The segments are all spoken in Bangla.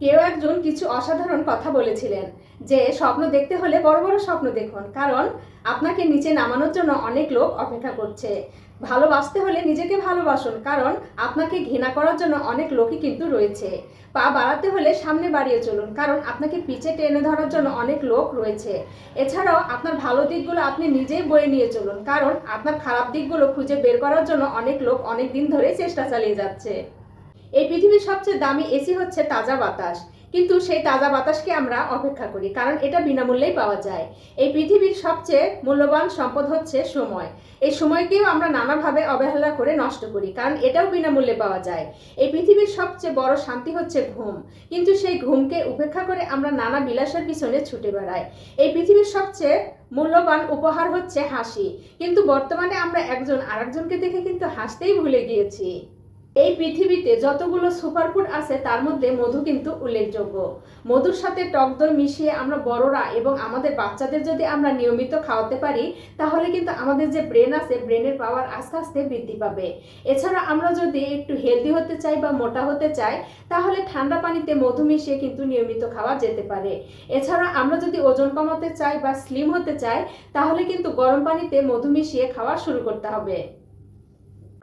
কেউ একজন কিছু অসাধারণ কথা বলেছিলেন যে স্বপ্ন দেখতে হলে বড় বড় স্বপ্ন দেখুন, কারণ আপনাকে নিচে নামানোর জন্য অনেক লোক অপেক্ষা করছে। ভালোবাসতে হলে নিজেকে ভালোবাসুন, কারণ আপনাকে ঘৃণা করার জন্য অনেক লোকই কিন্তু রয়েছে। পা বাড়াতে হলে সামনে বাড়িয়ে চলুন, কারণ আপনাকে পিছে টেনে ধরার জন্য অনেক লোক রয়েছে। এছাড়াও আপনার ভালো দিকগুলো আপনি নিজেই বয়ে নিয়ে চলুন, কারণ আপনার খারাপ দিকগুলো খুঁজে বের করার জন্য অনেক লোক অনেক দিন ধরে চেষ্টা চালিয়ে যাচ্ছে। এই পৃথিবীর সবচেয়ে দামি এসি হচ্ছে তাজা বাতাস, কিন্তু সেই তাজা বাতাসকে আমরা অপেক্ষা করি, কারণ এটা বিনামূল্যেই পাওয়া যায়। এই পৃথিবীর সবচেয়ে মূল্যবান সম্পদ হচ্ছে সময়। এই সময়কেও আমরা নানাভাবে অবহেলা করে নষ্ট করি, কারণ এটাও বিনামূল্যে পাওয়া যায়। এই পৃথিবীর সবচেয়ে বড় শান্তি হচ্ছে ঘুম, কিন্তু সেই ঘুমকে উপেক্ষা করে আমরা নানা বিলাসের পিছনে ছুটে বেড়াই। এই পৃথিবীর সবচেয়ে মূল্যবান উপহার হচ্ছে হাসি, কিন্তু বর্তমানে আমরা একজন আরেকজনকে দেখে কিন্তু হাসতেই ভুলে গিয়েছি। এই পৃথিবীতে যতগুলো সুপারফুড আছে তার মধ্যে মধু কিন্তু উল্লেখযোগ্য। মধুর সাথে টক দই মিশিয়ে আমরা বড়রা এবং আমাদের বাচ্চাদের যদি আমরা নিয়মিত খাওয়াতে পারি, তাহলে কিন্তু আমাদের যে ব্রেন আছে, ব্রেনের পাওয়ার আস্তে আস্তে বৃদ্ধি পাবে। এছাড়া আমরা যদি একটু হেলদি হতে চাই বা মোটা হতে চাই, তাহলে ঠান্ডা পানিতে মধু মিশিয়ে কিন্তু নিয়মিত খাওয়া যেতে পারে। এছাড়া আমরা যদি ওজন কমাতে চাই বা স্লিম হতে চাই, তাহলে কিন্তু গরম পানিতে মধু মিশিয়ে খাওয়া শুরু করতে হবে।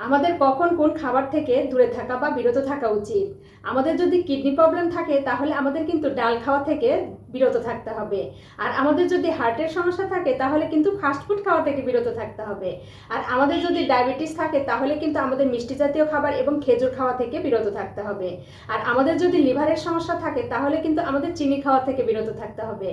আমাদের কখন কোন খাবার থেকে দূরে থাকা বা বিরত থাকা উচিত। আমাদের যদি কিডনি প্রবলেম থাকে, তাহলে আমাদের কিন্তু ডাল খাওয়া থেকে বিরত থাকতে হবে। আর আমাদের যদি হার্টের সমস্যা থাকে, তাহলে কিন্তু ফাস্টফুড খাওয়া থেকে বিরত থাকতে হবে। আর আমাদের যদি ডায়াবেটিস থাকে, তাহলে কিন্তু আমাদের মিষ্টি জাতীয় খাবার এবং খেজুর খাওয়া থেকে বিরত থাকতে হবে। আর আমাদের যদি লিভারের সমস্যা থাকে, তাহলে কিন্তু আমাদের চিনি খাওয়া থেকে বিরত থাকতে হবে।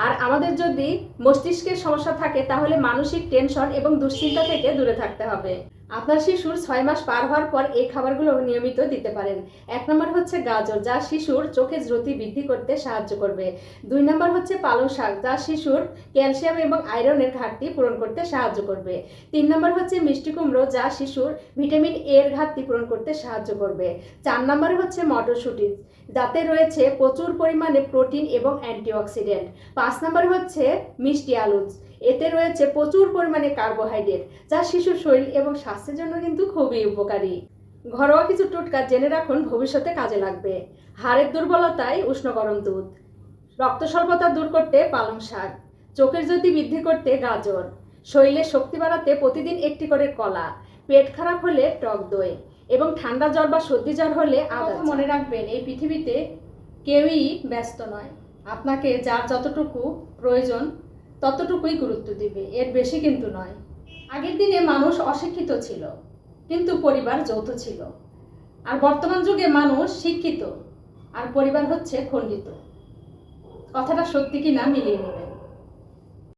আর আমাদের যদি মস্তিষ্কের সমস্যা থাকে, তাহলে মানসিক টেনশন এবং দুশ্চিন্তা থেকে দূরে থাকতে হবে। আপনার শিশুর 6 মাস পার হওয়ার পর এই খাবারগুলো নিয়মিত দিতে পারেন। 1 নম্বর হচ্ছে গাজর, যা শিশুর চোখের জ্যোতি বৃদ্ধি করতে সাহায্য করবে। 2 নম্বর হচ্ছে পালং শাক, যা শিশুর ক্যালসিয়াম এবং আয়রনের ঘাটতি পূরণ করতে সাহায্য করবে। 3 নম্বর হচ্ছে মিষ্টি কুমড়ো, যা শিশুর ভিটামিন এ এর ঘাটতি পূরণ করতে সাহায্য করবে। 4 নম্বরে হচ্ছে মটরশুঁটি, যাতে রয়েছে প্রচুর পরিমাণে প্রোটিন এবং অ্যান্টিঅক্সিডেন্ট। 5 নম্বরে হচ্ছে মিষ্টি আলু, এতে রয়েছে প্রচুর পরিমাণে কার্বোহাইড্রেট, যা শিশুর শরীর এবং স্বাস্থ্যের জন্য কিন্তু খুবই উপকারী। ঘরোয়া কিছু টোটকা জেনে রাখুন, ভবিষ্যতে কাজে লাগবে। হাড়ের দুর্বলতায় উষ্ণ গরম দুধ, রক্ত স্বল্পতা দূর করতে পালং শাক, চোখের জ্যোতি বৃদ্ধি করতে গাজর, শরীরের শক্তি বাড়াতে প্রতিদিন একটি করে কলা, পেট খারাপ হলে টক দই, এবং ঠান্ডা জ্বর বা সর্দি জ্বর হলে আদা। মনে রাখবেন, এই পৃথিবীতে কেউই ব্যস্ত নয়। আপনাকে যার যতটুকু প্রয়োজন ততটুকুই গুরুত্ব দিবে, এর বেশি কিন্তু নয়। আগের দিনে মানুষ অশিক্ষিত ছিল, কিন্তু পরিবার যৌথ ছিল। আর বর্তমান যুগে মানুষ শিক্ষিত আর পরিবার হচ্ছে খণ্ডিত। কথাটা সত্যি কি না মিলিয়ে নেবেন।